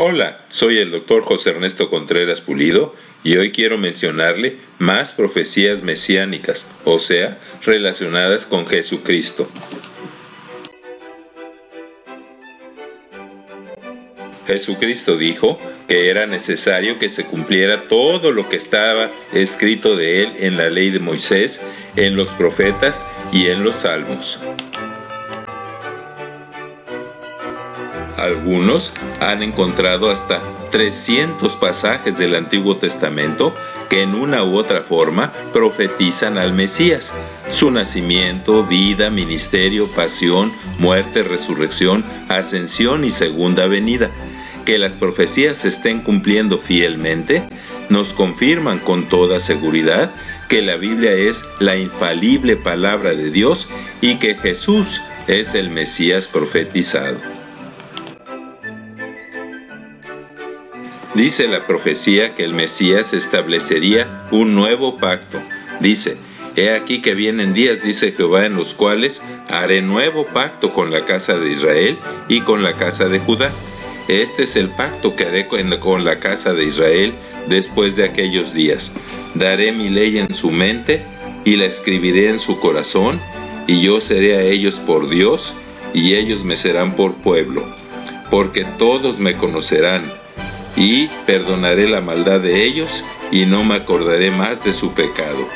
Hola, soy el Dr. José Ernesto Contreras Pulido y hoy quiero mencionarle más profecías mesiánicas, o sea, relacionadas con Jesucristo. Jesucristo dijo que era necesario que se cumpliera todo lo que estaba escrito de él en la ley de Moisés, en los profetas y en los salmos. Algunos han encontrado hasta 300 pasajes del Antiguo Testamento que en una u otra forma profetizan al Mesías, su nacimiento, vida, ministerio, pasión, muerte, resurrección, ascensión y segunda venida. Que las profecías se estén cumpliendo fielmente nos confirman con toda seguridad que la Biblia es la infalible palabra de Dios y que Jesús es el Mesías profetizado. Dice la profecía que el Mesías establecería un nuevo pacto. Dice: he aquí que vienen días, dice Jehová, en los cuales haré nuevo pacto con la casa de Israel y con la casa de Judá. Este es el pacto que haré con la casa de Israel después de aquellos días. Daré mi ley en su mente y la escribiré en su corazón, y yo seré a ellos por Dios, y ellos me serán por pueblo. Porque todos me conocerán, y perdonaré la maldad de ellos, y no me acordaré más de su pecado.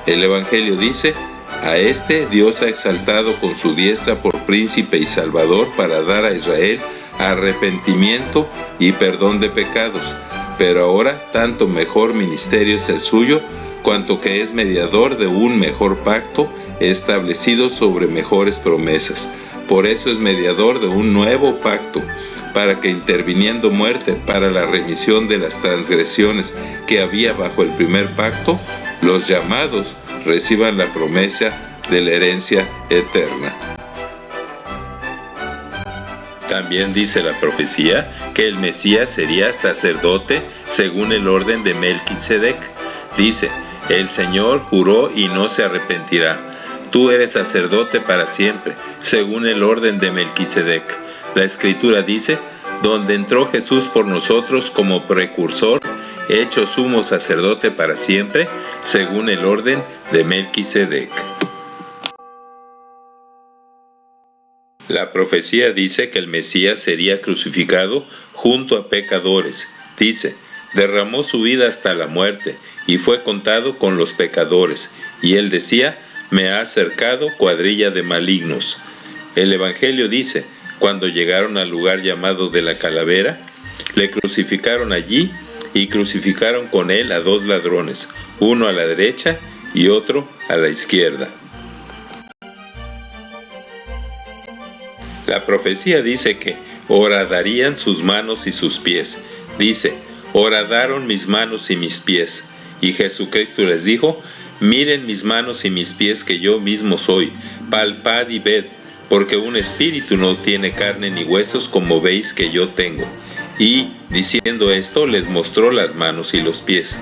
El Evangelio dice: a este Dios ha exaltado con su diestra por príncipe y salvador para dar a Israel arrepentimiento y perdón de pecados. Pero ahora tanto mejor ministerio es el suyo, cuanto que es mediador de un mejor pacto establecido sobre mejores promesas. Por eso es mediador de un nuevo pacto, para que interviniendo muerte para la remisión de las transgresiones que había bajo el primer pacto, los llamados reciban la promesa de la herencia eterna. También dice la profecía que el Mesías sería sacerdote según el orden de Melquisedec. Dice: el Señor juró y no se arrepentirá. Tú eres sacerdote para siempre, según el orden de Melquisedec. La Escritura dice: donde entró Jesús por nosotros como precursor, hecho sumo sacerdote para siempre, según el orden de Melquisedec. La profecía dice que el Mesías sería crucificado junto a pecadores. Dice: derramó su vida hasta la muerte y fue contado con los pecadores. Y él decía: me ha cercado cuadrilla de malignos. El Evangelio dice: cuando llegaron al lugar llamado de la Calavera, le crucificaron allí y crucificaron con él a dos ladrones, uno a la derecha y otro a la izquierda. La profecía dice que horadarían sus manos y sus pies. Dice: horadaron mis manos y mis pies. Y Jesucristo les dijo: miren mis manos y mis pies, que yo mismo soy. Palpad y ved, porque un espíritu no tiene carne ni huesos, como veis que yo tengo. Y, diciendo esto, les mostró las manos y los pies.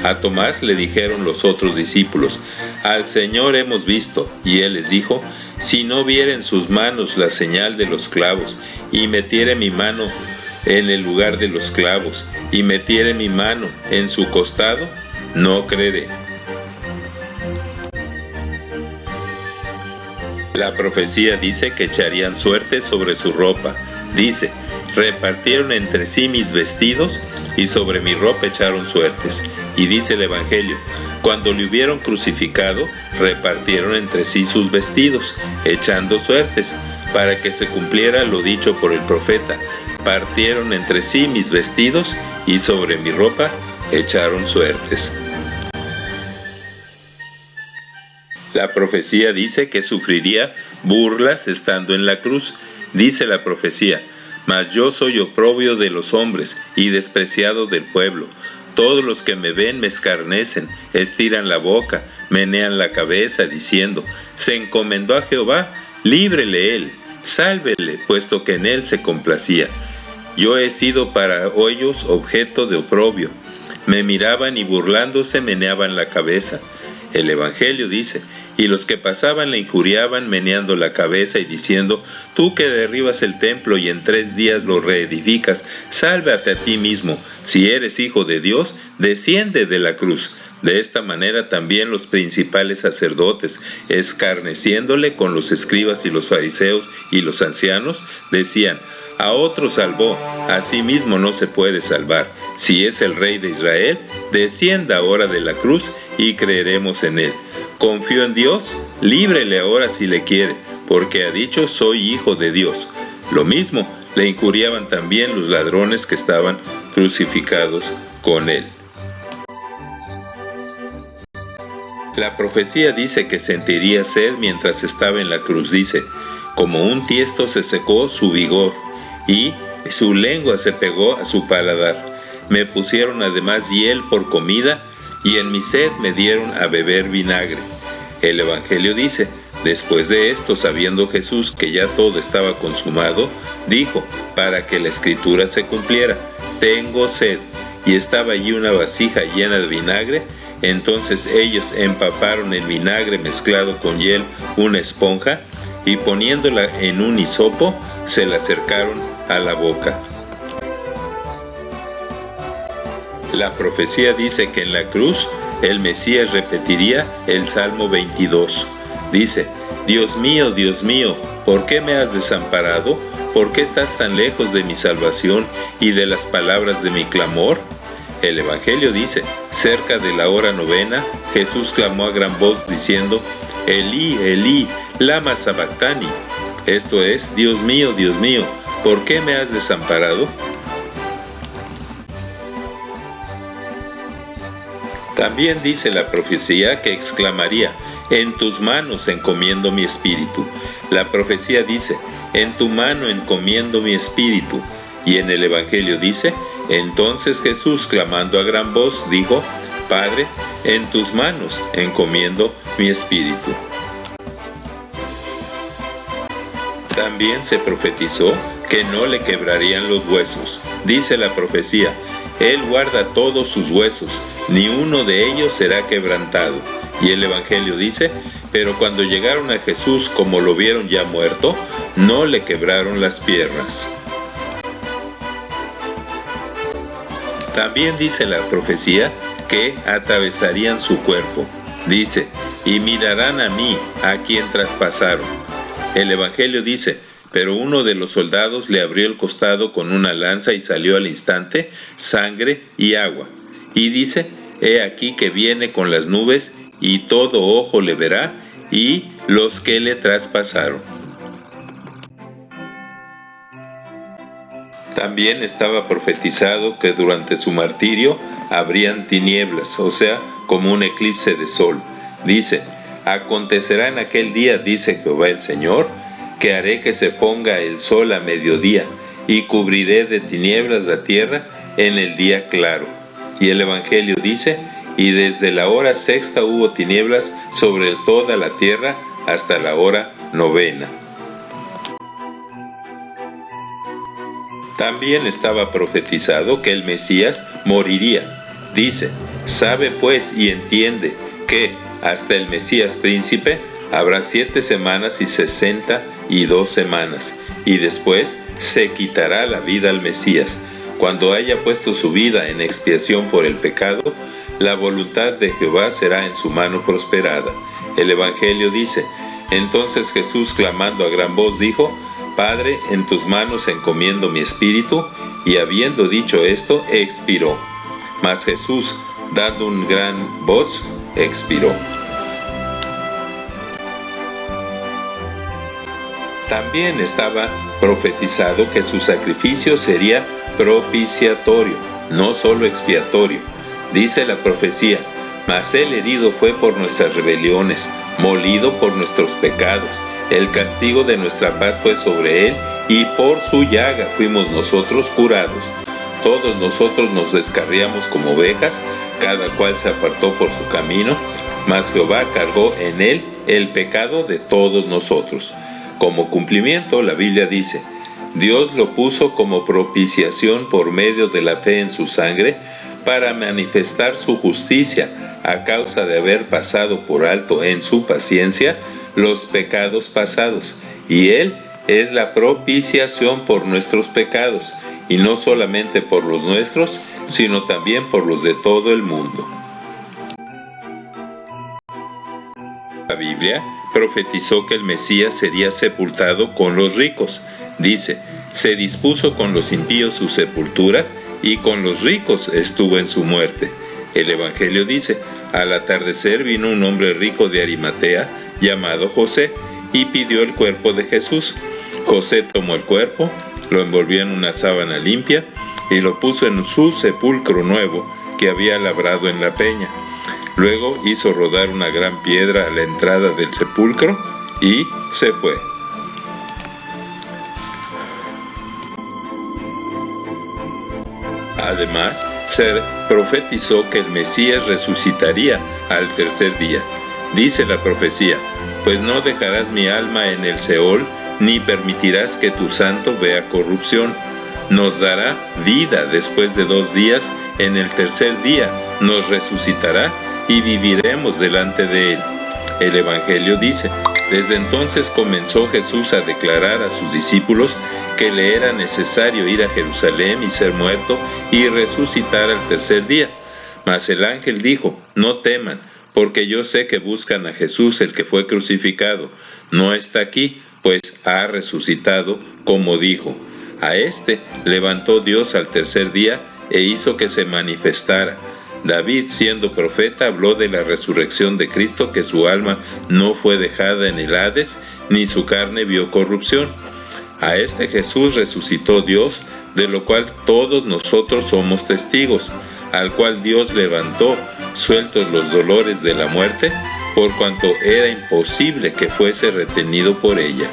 A Tomás le dijeron los otros discípulos: al Señor hemos visto. Y él les dijo: si no viere en sus manos la señal de los clavos, y metiere mi mano en el lugar de los clavos, y metiere mi mano en su costado, no creeré. La profecía dice que echarían suerte sobre su ropa. Dice: repartieron entre sí mis vestidos, y sobre mi ropa echaron suertes. Y dice el Evangelio: cuando le hubieron crucificado, repartieron entre sí sus vestidos, echando suertes, para que se cumpliera lo dicho por el profeta: partieron entre sí mis vestidos, y sobre mi ropa echaron suertes. La profecía dice que sufriría burlas estando en la cruz. Dice la profecía: mas yo soy oprobio de los hombres y despreciado del pueblo. Todos los que me ven me escarnecen, estiran la boca, menean la cabeza, diciendo: se encomendó a Jehová, líbrele él, sálvele, puesto que en él se complacía. Yo he sido para ellos objeto de oprobio. Me miraban y burlándose meneaban la cabeza. El Evangelio dice: y los que pasaban le injuriaban, meneando la cabeza y diciendo: tú que derribas el templo y en 3 días lo reedificas, sálvate a ti mismo. Si eres hijo de Dios, desciende de la cruz. De esta manera también los principales sacerdotes, escarneciéndole con los escribas y los fariseos y los ancianos, decían: a otro salvó, a sí mismo no se puede salvar. Si es el Rey de Israel, descienda ahora de la cruz y creeremos en él. Confío en Dios, líbrele ahora si le quiere, porque ha dicho: soy hijo de Dios. Lo mismo le injuriaban también los ladrones que estaban crucificados con él. La profecía dice que sentiría sed mientras estaba en la cruz. Dice: como un tiesto se secó su vigor, y su lengua se pegó a su paladar. Me pusieron además hiel por comida, y en mi sed me dieron a beber vinagre. El Evangelio dice: después de esto, sabiendo Jesús que ya todo estaba consumado, dijo, para que la escritura se cumpliera: tengo sed. Y estaba allí una vasija llena de vinagre. Entonces ellos empaparon en vinagre mezclado con hiel una esponja, y poniéndola en un hisopo, se la acercaron a la boca. La profecía dice que en la cruz el Mesías repetiría el Salmo 22. Dice: Dios mío, ¿por qué me has desamparado? ¿Por qué estás tan lejos de mi salvación y de las palabras de mi clamor? El Evangelio dice: cerca de la hora 9, Jesús clamó a gran voz diciendo: Elí, Elí, lama sabactani. Esto es: Dios mío, ¿por qué me has desamparado? También dice la profecía que exclamaría: en tus manos encomiendo mi espíritu. La profecía dice: en tu mano encomiendo mi espíritu. Y en el Evangelio dice: entonces Jesús, clamando a gran voz, dijo: Padre, en tus manos encomiendo mi espíritu. También se profetizó que no le quebrarían los huesos. Dice la profecía: Él guarda todos sus huesos, ni uno de ellos será quebrantado. Y el Evangelio dice: pero cuando llegaron a Jesús, como lo vieron ya muerto, no le quebraron las piernas. También dice la profecía que atravesarían su cuerpo. Dice: y mirarán a mí, a quien traspasaron. El Evangelio dice: pero uno de los soldados le abrió el costado con una lanza y salió al instante sangre y agua. Y dice: he aquí que viene con las nubes, y todo ojo le verá, y los que le traspasaron. También estaba profetizado que durante su martirio habrían tinieblas, o sea, como un eclipse de sol. Dice: acontecerá en aquel día, dice Jehová el Señor, que haré que se ponga el sol a mediodía, y cubriré de tinieblas la tierra en el día claro. Y el Evangelio dice: y desde la hora 6 hubo tinieblas sobre toda la tierra hasta la hora 9. También estaba profetizado que el Mesías moriría. Dice: sabe pues y entiende que hasta el Mesías príncipe habrá 7 semanas y 62 semanas, y después se quitará la vida al Mesías. Cuando haya puesto su vida en expiación por el pecado, la voluntad de Jehová será en su mano prosperada. El Evangelio dice: entonces Jesús, clamando a gran voz, dijo: Padre, en tus manos encomiendo mi espíritu. Y habiendo dicho esto, expiró. Mas Jesús, dando un gran voz, expiró. También estaba profetizado que su sacrificio sería propiciatorio, no solo expiatorio. Dice la profecía: mas él herido fue por nuestras rebeliones, molido por nuestros pecados. El castigo de nuestra paz fue sobre él, y por su llaga fuimos nosotros curados. Todos nosotros nos descarriamos como ovejas, cada cual se apartó por su camino, mas Jehová cargó en él el pecado de todos nosotros. Como cumplimiento, la Biblia dice: Dios lo puso como propiciación por medio de la fe en su sangre, para manifestar su justicia a causa de haber pasado por alto en su paciencia los pecados pasados. Y Él es la propiciación por nuestros pecados, y no solamente por los nuestros, sino también por los de todo el mundo. La Biblia profetizó que el Mesías sería sepultado con los ricos. Dice, se dispuso con los impíos su sepultura, y con los ricos estuvo en su muerte. El Evangelio dice, al atardecer vino un hombre rico de Arimatea, llamado José, y pidió el cuerpo de Jesús. José tomó el cuerpo, lo envolvió en una sábana limpia, y lo puso en su sepulcro nuevo que había labrado en la peña. Luego hizo rodar una gran piedra a la entrada del sepulcro, y se fue. Además, se profetizó que el Mesías resucitaría al tercer día. Dice la profecía, pues no dejarás mi alma en el Seol, ni permitirás que tu santo vea corrupción. Nos dará vida después de 2 días, en el tercer día nos resucitará y viviremos delante de él. El Evangelio dice, desde entonces comenzó Jesús a declarar a sus discípulos que le era necesario ir a Jerusalén y ser muerto y resucitar al tercer día. Mas el ángel dijo, no teman, porque yo sé que buscan a Jesús, el que fue crucificado. No está aquí, pues ha resucitado, como dijo. A éste levantó Dios al tercer día e hizo que se manifestara. David, siendo profeta, habló de la resurrección de Cristo, que su alma no fue dejada en el Hades, ni su carne vio corrupción. A este Jesús resucitó Dios, de lo cual todos nosotros somos testigos, al cual Dios levantó, sueltos los dolores de la muerte, por cuanto era imposible que fuese retenido por ella.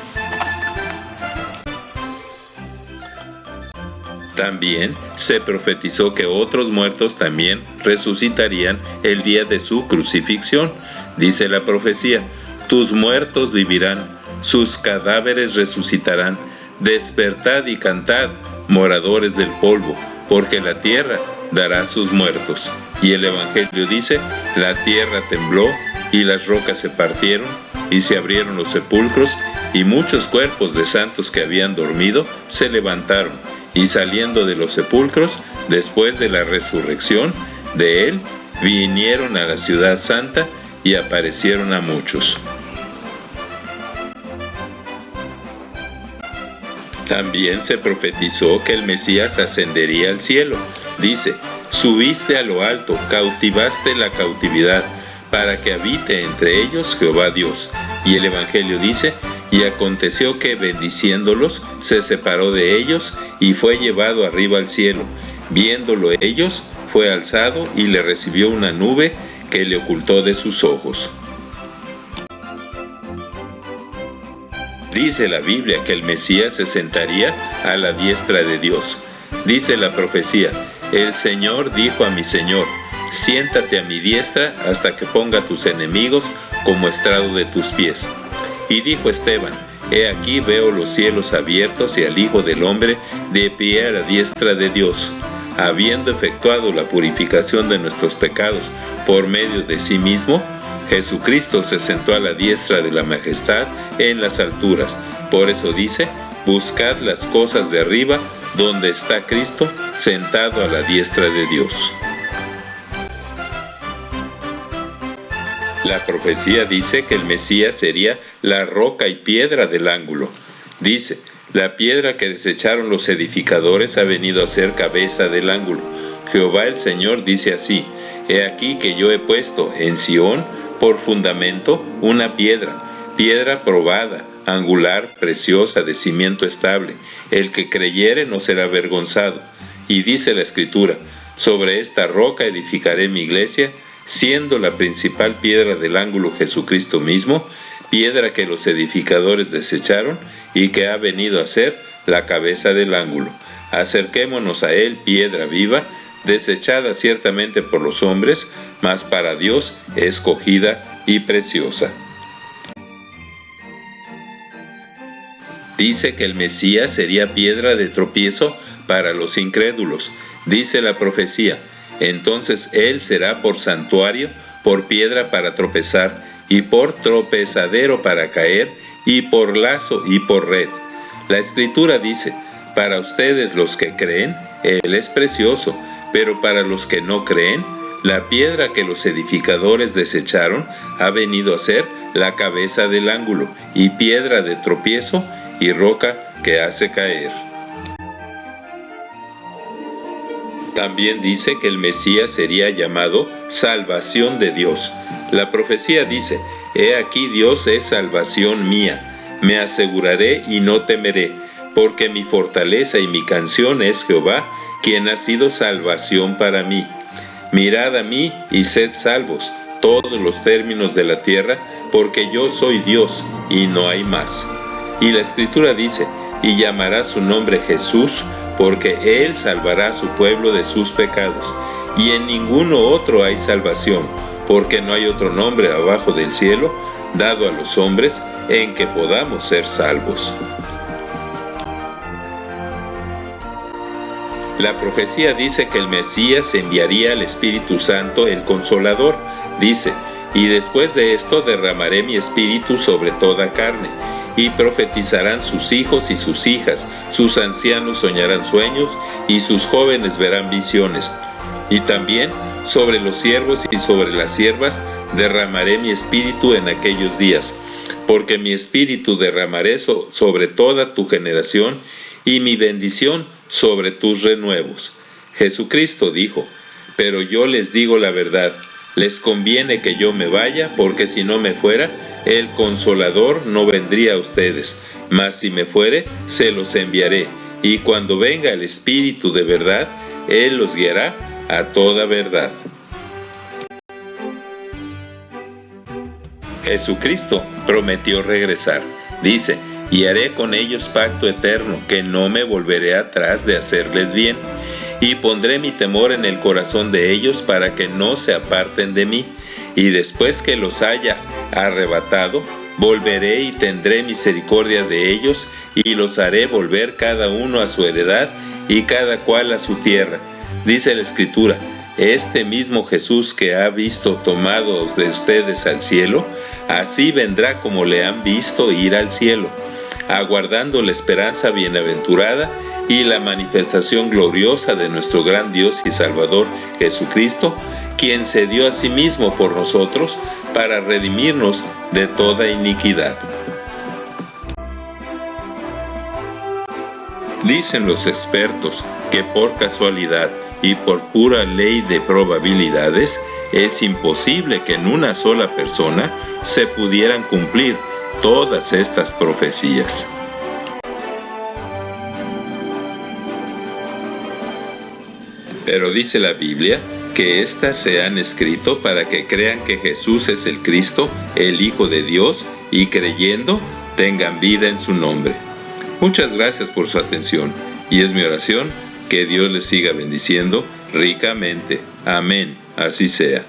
También se profetizó que otros muertos también resucitarían el día de su crucifixión. Dice la profecía, tus muertos vivirán, sus cadáveres resucitarán. Despertad y cantad, moradores del polvo, porque la tierra dará sus muertos. Y el Evangelio dice, la tierra tembló, y las rocas se partieron, y se abrieron los sepulcros, y muchos cuerpos de santos que habían dormido se levantaron, y saliendo de los sepulcros, después de la resurrección de él, vinieron a la ciudad santa, y aparecieron a muchos. También se profetizó que el Mesías ascendería al cielo. Dice, subiste a lo alto, cautivaste la cautividad, para que habite entre ellos Jehová Dios. Y el Evangelio dice, y aconteció que bendiciéndolos, se separó de ellos, y fue llevado arriba al cielo. Viéndolo ellos, fue alzado, y le recibió una nube que le ocultó de sus ojos. Dice la Biblia que el Mesías se sentaría a la diestra de Dios. Dice la profecía, el Señor dijo a mi Señor, siéntate a mi diestra hasta que ponga a tus enemigos como estrado de tus pies. Y dijo Esteban, he aquí veo los cielos abiertos y al Hijo del Hombre de pie a la diestra de Dios. Habiendo efectuado la purificación de nuestros pecados por medio de sí mismo, Jesucristo se sentó a la diestra de la majestad en las alturas. Por eso dice, buscad las cosas de arriba, donde está Cristo sentado a la diestra de Dios. La profecía dice que el Mesías sería la roca y piedra del ángulo. Dice, la piedra que desecharon los edificadores ha venido a ser cabeza del ángulo. Jehová el Señor dice así, he aquí que yo he puesto en Sión por fundamento una piedra, piedra probada, angular, preciosa, de cimiento estable. El que creyere no será avergonzado. Y dice la Escritura, sobre esta roca edificaré mi iglesia, siendo la principal piedra del ángulo Jesucristo mismo, piedra que los edificadores desecharon y que ha venido a ser la cabeza del ángulo. Acerquémonos a él, piedra viva, desechada ciertamente por los hombres, mas para Dios escogida y preciosa. Dice que el Mesías sería piedra de tropiezo para los incrédulos. Dice la profecía, Entonces él será por santuario, por piedra para tropezar, y por tropezadero para caer, y por lazo y por red. La Escritura dice: para ustedes los que creen, él es precioso, pero para los que no creen, la piedra que los edificadores desecharon ha venido a ser la cabeza del ángulo, y piedra de tropiezo, y roca que hace caer. También dice que el Mesías sería llamado salvación de Dios. La profecía dice: he aquí Dios es salvación mía, me aseguraré y no temeré, porque mi fortaleza y mi canción es Jehová, quien ha sido salvación para mí. Mirad a mí y sed salvos, todos los términos de la tierra, porque yo soy Dios y no hay más. Y la Escritura dice: y llamará su nombre Jesús, porque él salvará a su pueblo de sus pecados. Y en ninguno otro hay salvación, porque no hay otro nombre abajo del cielo dado a los hombres en que podamos ser salvos. La profecía dice que el Mesías enviaría al Espíritu Santo, el Consolador. Dice: y después de esto derramaré mi espíritu sobre toda carne, y profetizarán sus hijos y sus hijas, sus ancianos soñarán sueños, y sus jóvenes verán visiones. Y también sobre los siervos y sobre las siervas derramaré mi espíritu en aquellos días, porque mi espíritu derramaré sobre toda tu generación, y mi bendición sobre tus renuevos. Jesucristo dijo: pero yo les digo la verdad, les conviene que yo me vaya, porque si no me fuera, el Consolador no vendría a ustedes, mas si me fuere, se los enviaré, y cuando venga el Espíritu de verdad, Él los guiará a toda verdad. Jesucristo prometió regresar. Dice: y haré con ellos pacto eterno, que no me volveré atrás de hacerles bien, y pondré mi temor en el corazón de ellos para que no se aparten de mí, y después que los haya arrebatado, volveré y tendré misericordia de ellos, y los haré volver cada uno a su heredad, y cada cual a su tierra. Dice la Escritura: este mismo Jesús que ha visto tomados de ustedes al cielo, así vendrá como le han visto ir al cielo, aguardando la esperanza bienaventurada y la manifestación gloriosa de nuestro gran Dios y Salvador Jesucristo, quien se dio a sí mismo por nosotros para redimirnos de toda iniquidad. Dicen los expertos que por casualidad y por pura ley de probabilidades es imposible que en una sola persona se pudieran cumplir todas estas profecías. Pero dice la Biblia que éstas se han escrito para que crean que Jesús es el Cristo, el Hijo de Dios, y creyendo tengan vida en su nombre. Muchas gracias por su atención, y es mi oración que Dios les siga bendiciendo ricamente. Amén. Así sea.